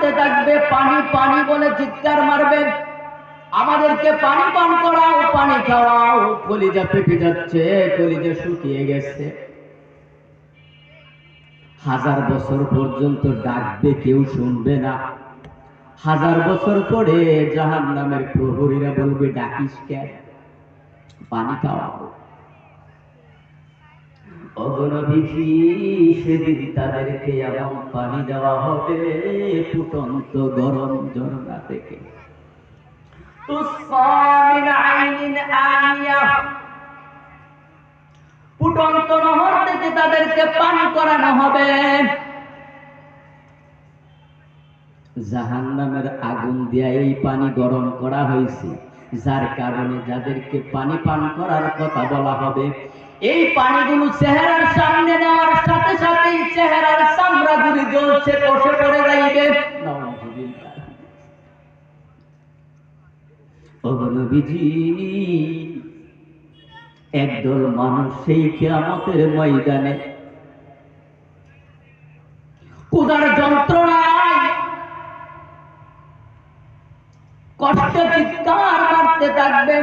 কাঁদতে থাকবে, পানি পানি বলে চিৎকার মারবে, আমাদেরকে পানি পান করাও, পানি খাওয়াও। কলিজা ফেটে যাচ্ছে, কলিজা শুকিয়ে গেছে। 1000 বছর পর্যন্ত ডাকবে, কেউ শুনবে না। 1000 বছর পরে জাহান্নামের প্রহরীরা বলবে, ডাকিস কেন? পানি খাওয়াও। অগণবিধি সেদিন তাদেরকে এমন পানি দেওয়া হবে, ফুটন্ত গরম ঝরনা থেকে। ফুটন্ত নহর থেকে তাদেরকে পান করানো হবে। জাহান্নামের আগুন দিয়ে এই পানি গরম করা হয়েছে, যার কারণে যাদেরকে পানি পান করার কথা বলা হবে, এই পানিগুলো চেহারার সামনে নেওয়ার সাথে সাথেই চেহারার চামড়াগুলি জ্বলছে, বসে পড়ে যাইবে। একদল মানুষ সেই কিয়ামতের ময়দানে ক্ষুধার যন্ত্রণায় কষ্টে চিৎকার মারতে থাকবে,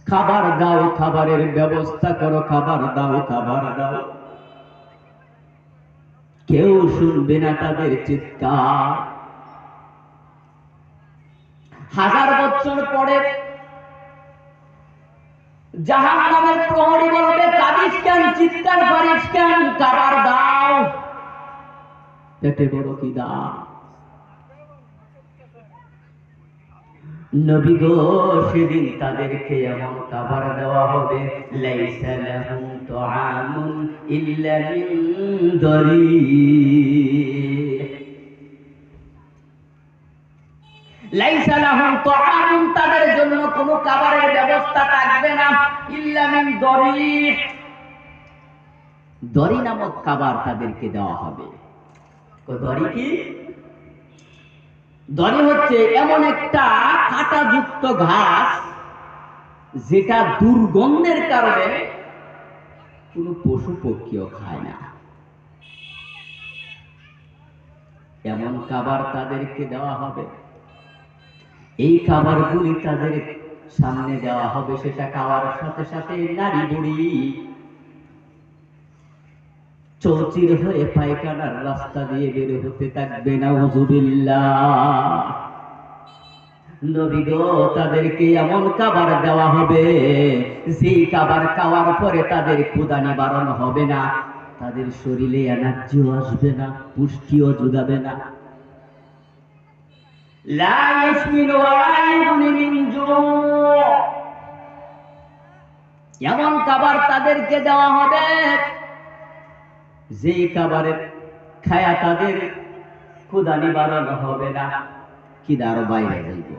খাবার দাও, খাবারের ব্যবস্থা করো, খাবার দাও, খাবার দাও। কেউ শুনবে না তাদের চিৎকার। 1000 বছর পরে জাহান্নামের প্রহরী বলবে, কাঁদিস কেন, চিৎকার করিস কেন, খাবার দাও, পেটে বড় খিদা। নবী গো, সেদিন তাদেরকে এমন খাবার দেওয়া হবে, লাইসা লাহুম তুআমুন ইল্লা মিন দরিহ। লাইসা লাহুম তুআমুন, তাদের জন্য কোনো খাবারের ব্যবস্থা থাকবে না, ইল্লা মিন দরিহ, দরি নামক খাবার তাদেরকে দেওয়া হবে। দরি কি? দরি হচ্ছে এমন একটা কাঁটাযুক্ত ঘাস, যেটা দুর্গন্ধের কারণে কোনো পশু পক্ষীও খায় না। এমন খাবার তাদেরকে দেওয়া হবে। এই খাবারগুলি তাদের সামনে দেওয়া হবে, সেটা খাওয়ার সাথে সাথে নারী বুড়ি চৌচির হয়ে পায়খানার রাস্তা দিয়ে বের হতে থাকবে। নাউযুবিল্লাহ। নবী গো, তাদেরকে এমন খাবার দেওয়া হবে, যেই খাবার খাওয়ার পরে তাদের ক্ষুধা নিবারণ হবে না, তাদের শরীরে এনার্জিও আসবে না, পুষ্টিও যোগাবে না। লা ইয়াসমিনু ওয়া লা ইউগনি মিন জু'। এমন খাবার তাদেরকে দেওয়া হবে, যেই খাবারের খায়া তাদের ক্ষুধা নিবারণ হবে না, খিদার বাইরে যাইবে,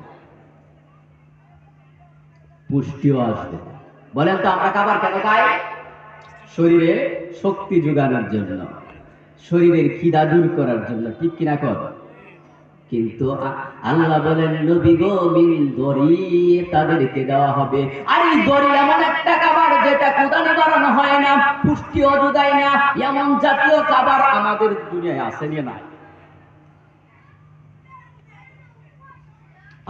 পুষ্টিও আসবে। বলেন তো, আমরা খাবার কেন খাই? শরীরে শক্তি যোগানোর জন্য, শরীরের খিদা দূর করার জন্য, ঠিক কিনা কর? কিন্তু আল্লাহ বলেন, নবী গো, মিন দরি, তাদেরকে দেওয়া হবে। আর এই দরি এমন একটা খাবার, যেটা ক্ষুধা নিবারণ হয় না, পুষ্টিও যোগায় না। এমন জাতীয় খাবার আমাদের দুনিয়ায় আছে না?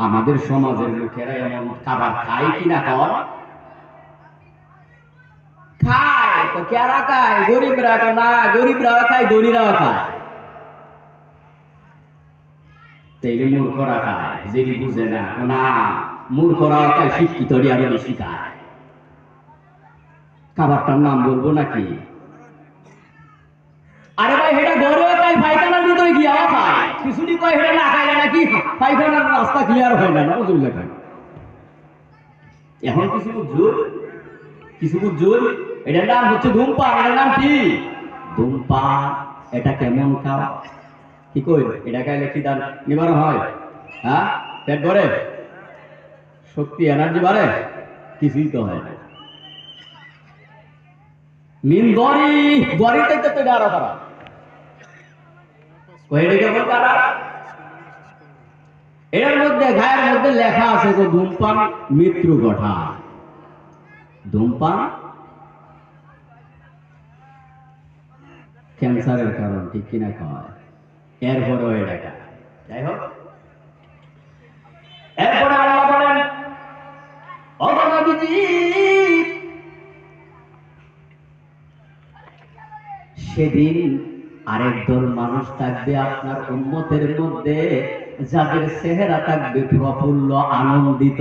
আমাদের সমাজের লোকেরা এমন খাবার খায় কিনা? কর খায় তো, কারা খায়? গরিবরা না, গরিবরাও খায়, ধনীরাও খায়। তাইলে মূর্খরা খায়, যিনি বুঝে না। না, মূর্খরাও খায়, শিক্ষিতরা আরো বেশি খায়। খাবারটার নাম বলবো নাকি? আরে ভাই, হেটা ঘরেও খায়, পায়খানার ভিতরে গিয়াও খায়। কিছুটি কয় হেটা না খায় নাকি, পায়খানার রাস্তা ক্লিয়ার হয় না। নাউযুবিল্লাহ। এখন কিছু বুঝুন, কিছু বুঝুন। এটার নাম হচ্ছে ধূমপান। এটার নাম কি? ধূমপান। এটা কেমন খাওয়া? কি কই, এটা খাইলে খিদা নিবারণ হয়? হ্যাঁ, পেট ভরে, শক্তি এনার্জি বাড়ে? কিছুই তো হয় না। মিন দরি, দরিতে তো আরো খারাপ। এর মধ্যে গায়ের মধ্যে লেখা আছে যে ধূমপান মৃত্যু ঘটায়। ধূমপান ক্যান্সারের কারণ, ঠিক কিনা কয়? এরপরেও এটা কাজ। যাই হোক, এরপরে আল্লাহ বলেন, ও নবীজি, সেদিন আরেক দল মানুষ থাকবে আপনার উম্মতের মধ্যে, যাদের চেহারা থাকবে প্রফুল্ল, আনন্দিত।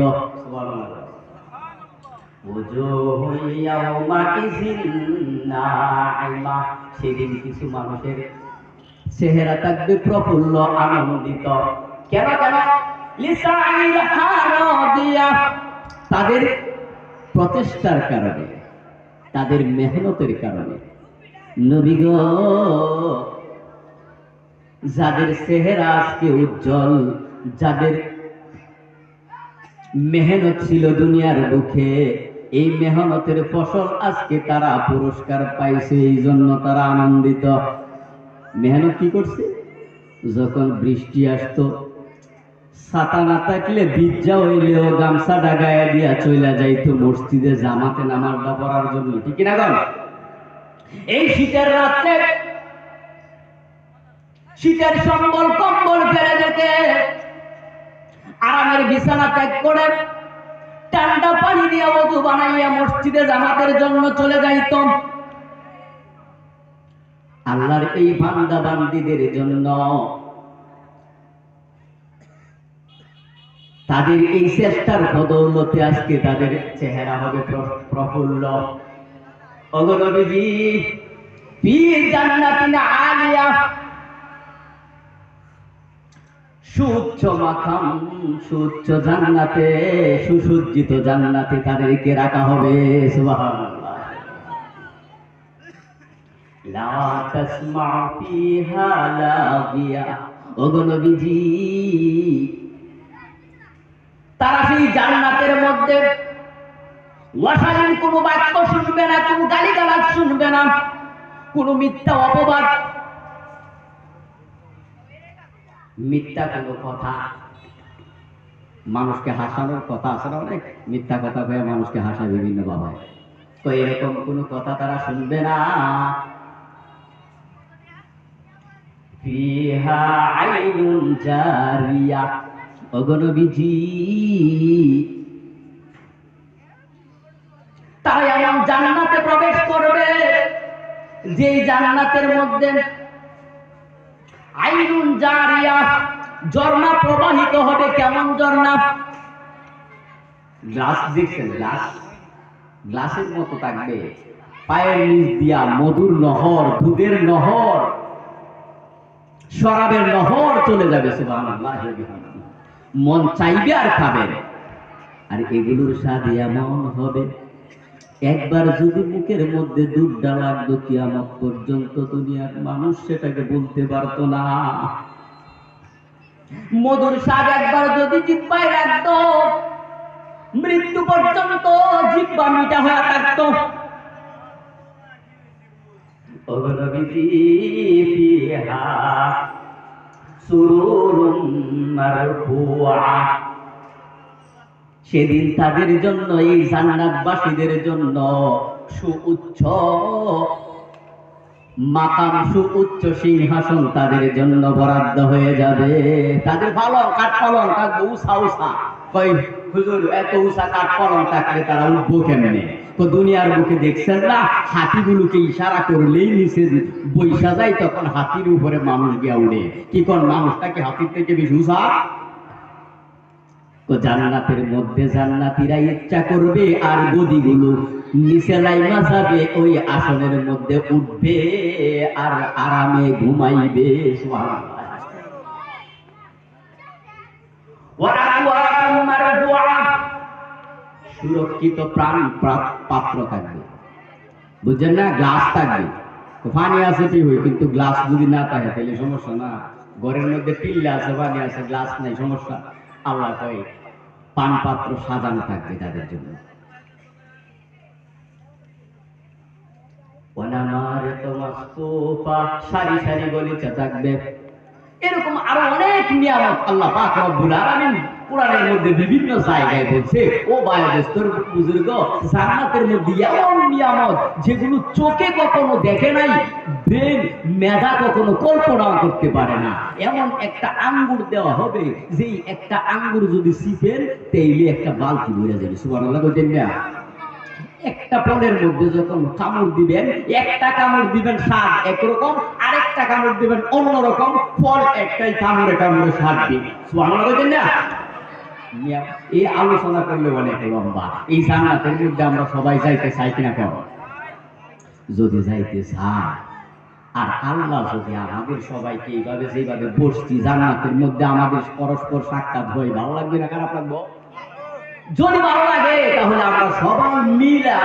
সেদিন কিছু মানুষের চেহারা থাকবে প্রফুল্ল, আনন্দিত। কেন কেন? তাদের প্রচেষ্টার কারণে, তাদের মেহনতের কারণে। নবী গো, যাদের চেহারা আজকে উজ্জ্বল, যাদের মেহনত ছিল দুনিয়ার বুকে, এই মেহনতের ফসল আজকে তারা পুরস্কার পাইছে, এই জন্য তারা আনন্দিত। মেহনত কি করছে? যখন বৃষ্টি আসতো, ছাতা না থাকলে ভিজা হইলেও গামছাটা গায়ে দিয়া চইলা যাইতো মসজিদে জামাতে নামাজটা পড়ার জন্য, ঠিক না? এই শীতের রাত্রে শীতের সম্বল কম্বল ফেলে যেতে, আরামের বিছানা ত্যাগ করে ঠান্ডা পানি দিয়ে ওযু বানাইয়া মসজিদে জামাতের জন্য চলে যাইত। আল্লাহর এই বান্দা বান্দীদের জন্য, তাদের এই চেষ্টার বদৌলতে আজকে তাদের চেহারা হবে প্রফুল্ল। ওগো নবীজি, ফি জান্নাতিন আলিয়া, সুউচ্চ মাকাম, সুউচ্চ জান্নাতে, সুসজ্জিত জান্নাতে তাদেরকে রাখা হবে। সুবহানাল্লাহ। লা তাসমাউ ফিহা লাগিয়া। ওগো নবীজি, তারা সেই জান্নাতের মধ্যে অশালীন কোনো বাক্য শুনবে না, কোনো গালিগালাজ শুনবে না, কোনো মিথ্যা অপবাদ, মিথ্যা কোনো কথা, মানুষকে হাসানোর কথা আছে না অনেক, মিথ্যা কথা কয়ে মানুষকে হাসায় বিভিন্ন ভাবে, তো এরকম কোনো কথা তারা শুনবে না। ফিহা আইনুন জারিয়া। ওগো নবীজি, তারা এমন জান্নাতে প্রবেশ করবে, যে জান্নাতের মধ্যে আইনুন জারিয়া, ঝর্ণা প্রবাহিত হবে। কেমন ঝর্ণা? গ্লাস দেখছেন? গ্লাস, গ্লাসের মতো থাকবে, পায়ের নিচ দিয়া মধুর নহর, দুধের নহর, শরাবের নহর চলে যাবে। সুবহানাল্লাহ। মন চাইবে আর খাবেন। আর এগুলোর স্বাদ এমন হবে, একবার যদি মুখের মধ্যে দুধটা লাগতো, কিয়ামত পর্যন্ত দুনিয়ার মানুষ সেটাকে বলতে পারতো না। মধুর স্বাদ একবার যদি জিহ্বায় লাগতো, মৃত্যু পর্যন্ত জিহ্বা মিঠা হয়ে থাকতো। ওগো নবীজি, ফিহা সুরুরুম মারফুআ। সেদিন তাদের জন্য, এই জান্নাতবাসীদের জন্য সুউচ্চ মাকাম, সুউচ্চ সিংহাসন তাদের জন্য বরাদ্দ হয়ে যাবে। তাদের পালং, কাঠ পালং থাকবে উষা উষা। কই হুজুর, এত উষা কাঠ পালং থাকলে তারা উঠবো কেমনে? তো দুনিয়ার বুকে দেখছেন না, হাতিগুলোকে ইশারা করলেই নিচে বৈশা যায়, তখন হাতির উপরে মানুষ গিয়া উড়ে। কি কোন মানুষটাকে হাতির থেকে বেশি উষা? তো জান্নাতের মধ্যে জান্নাতীরা ইচ্ছা করবে আর গদিগুলো নিচে লাইমা যাবে, ওই আসনের মধ্যে উঠবে আর আরামে ঘুমাইবে। সুবহানাল্লাহ। সুরক্ষিত প্রাণ পাত্র থাকবে, বুঝছেন না? গ্লাস থাকবে, পানি আছে ঠিক হই, কিন্তু গ্লাস যদি না থাকে তাহলে সমস্যা না। ঘরের মধ্যে পিল্লা আছে, পানি আছে, গ্লাস নাই, সমস্যা। আল্লাহ কয় পান পাত্র সাজানো থাকবে তাদের জন্য। সারি সারি গলিচা থাকবে, এরকম আরো অনেক নিয়ামত আল্লাহ পাক রব্বুল আলামিন কোরআনের মধ্যে বিভিন্ন জায়গায় বলছে। ও বায়াদস্তর বুজুর্গ, জান্নাতের মধ্যে এমন নিয়ামত যেগুলো চোখে কখনো দেখে নাই, ব্রেন মেধা কখনো কল্পনা করতে পারে না। এমন একটা আঙ্গুর দেওয়া হবে, যেই একটা আঙ্গুর যদি সিপেন তাইলে একটা বালতি ভরে যাবে। সুবহানাল্লাহ বলতেন না? একটা ফলের মধ্যে যখন কামড় দিবেন, একটা কামড় দিবেন স্বাদ একরকম, আরেকটা কামড় দিবেন অন্যরকম, ফল একটাই, কামড়ে কামড়ে স্বাদ দিবে। সুবহানাল্লাহ বলতেন না? এই আলোচনা করলে অনেক লম্বা। এই জান্নাতের মধ্যে আমরা সবাই যাইতে চাই কিনা? কম যদি যাইতে চাই, আর আল্লাহ যদি আমাদের সবাইকে এইভাবে যেভাবে বসছি জান্নাতের মধ্যে আমাদের পরস্পর সাক্ষাৎ হয়, ভালো লাগবে না খারাপ লাগবে? যদি ভালো লাগে তাহলে আমরা সবাই মিলা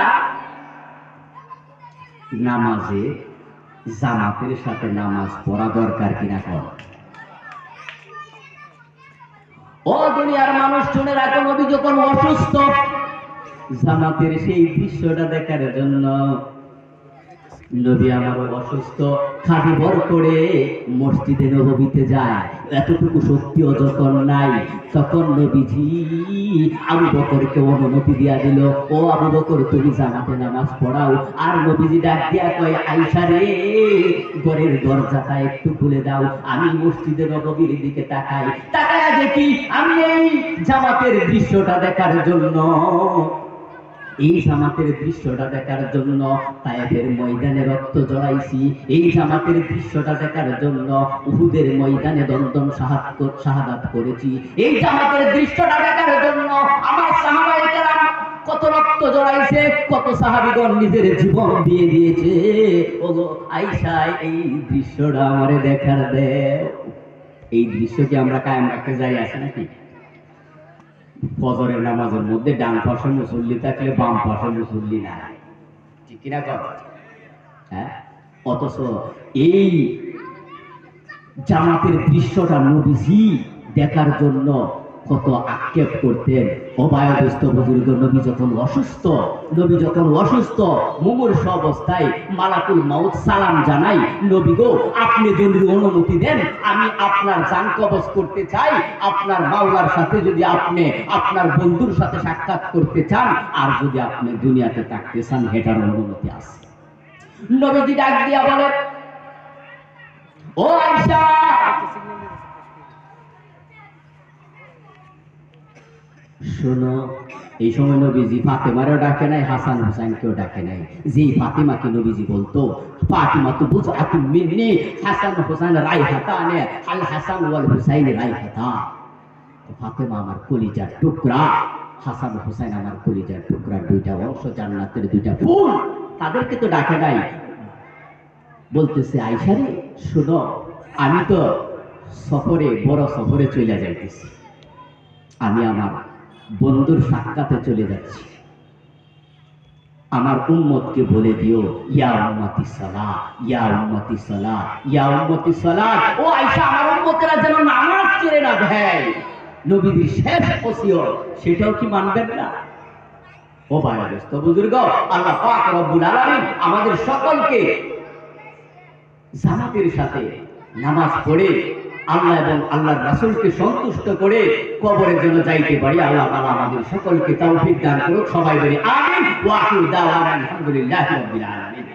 নামাজে জামাতের সাথে নামাজ পড়া দরকার কিনা? কম ও দুনিয়ার মানুষ শুনে রাখো, নবী যখন অসুস্থ, জামাতের সেই দৃশ্যটা দেখার জন্য নবী আমার অসুস্থ, খাদি ভর করে মসজিদে নববীতে যায়। এতটুকু শক্তিও যখন নাই, তখন নবীজি আবু বকরকে অনুমতি দিয়া দিল, ও আবু বকর তুমি জামাতে নামাজ পড়াও। আর নবীজি ডাক দিয়া কয়, আয়েশা রে, ঘরের দরজাটা একটু খুলে দাও, আমি মসজিদে নববীর দিকে তাকাই, তাকায়া দেখি আমি এই জামাতের দৃশ্যটা দেখার জন্য, এই জামাতের দৃশ্যটা দেখার জন্য তায়েফের ময়দানে রক্ত জড়াইছি, এই জামাতের দৃশ্যটা দেখার জন্য উহুদের ময়দানে দন্দন শাহাদাত করেছি, এই জামাতের দৃশ্যটা দেখার জন্য আমার সাহাবায়ে কেরাম কত রক্ত জড়াইছে, কত সাহাবীগণ নিজের জীবন দিয়ে দিয়েছে। ওগো আয়েশা, এই দৃশ্যটা আমারে দেখার দাও। এই দৃশ্য কি আমরা কায়েম রাখতে যাই? আছে নাকি? ফজরের নামাজের মধ্যে ডান পাশে মুসল্লি থাকলে বাম পাশে মুসল্লি নাই, ঠিক কিনা? হ্যাঁ, অথচ এই জামাতের দৃশ্যটা নবীজি দেখার জন্য কত আক্ষেপ করতেন। অবায়দস্ত বুজুর্গ, নবী যখন অসুস্থ মুমূর্ষু অবস্থায় মালাকুল মাউত সালাম জানাই, নবী গো, আপনি যদি অনুমতি দেন আমি আপনার জান কবজ করতে চাই, আপনার মাওলার সাথে যদি আপনি আপনার বন্ধুর সাথে সাক্ষাৎ করতে চান, আর যদি আপনি দুনিয়াতে থাকতে চান, এটার অনুমতি আছে। নবীজি ডাক দিয়া বলে, ও আয়েশা, শোনো, এই সময় নবীজি ফাতেমারও ডাকে নাই, হাসান হুসাইনকেও ডাকে নাই। যেই ফাতেমাকে নবীজি বলতো, ফাতিমা তো বুজআতু মিন্নি, হাসান হুসাইন রাইহাতানে, আল হাসান ওয়াল হুসাইন রাইহাতা। ফাতেমা আমার কলিজার টুকরা, হাসান হুসাইন আমার কলিজার টুকরা, দুইটা অংশ, জান্নাতের দুইটা ফুল, তাদেরকে তো ডাকে নাই। বলতেছে, আয়েশা রে, শোনো, আমি তো সফরে, বড় সফরে চলে যাইতেছি, আমি আমার বন্ধুর সাক্ষাতে চলে যাচ্ছি, আমার উম্মতকে বলে দিও, ইয়া উম্মতি সালাত, ইয়া উম্মতি সালাত, ইয়া উম্মতি সালাত। ও আয়েশা, আমার উম্মতেরা যেন নামাজ ছেড়ে না দেয়। নবীর শেষ ওসিয়ত, সেটাও কি মানবেন না? ও বায়াদস্ত বুজুর্গ, আল্লাহ পাক রব্বুল আলামিন আমাদের সকলকে জামাতের সাথে নামাজ পড়ে আল্লাহ এবং আল্লাহর রাসূলকে সন্তুষ্ট করে কবরের জন্য যাইতে পারি। আল্লাহ তাআলা আমাদের সকলকে তৌফিক দান করুক। সবাই বলি আমিন। ওয়া আখিরু দাওয়ানা আলহামদুলিল্লাহি রাব্বিল আলামিন।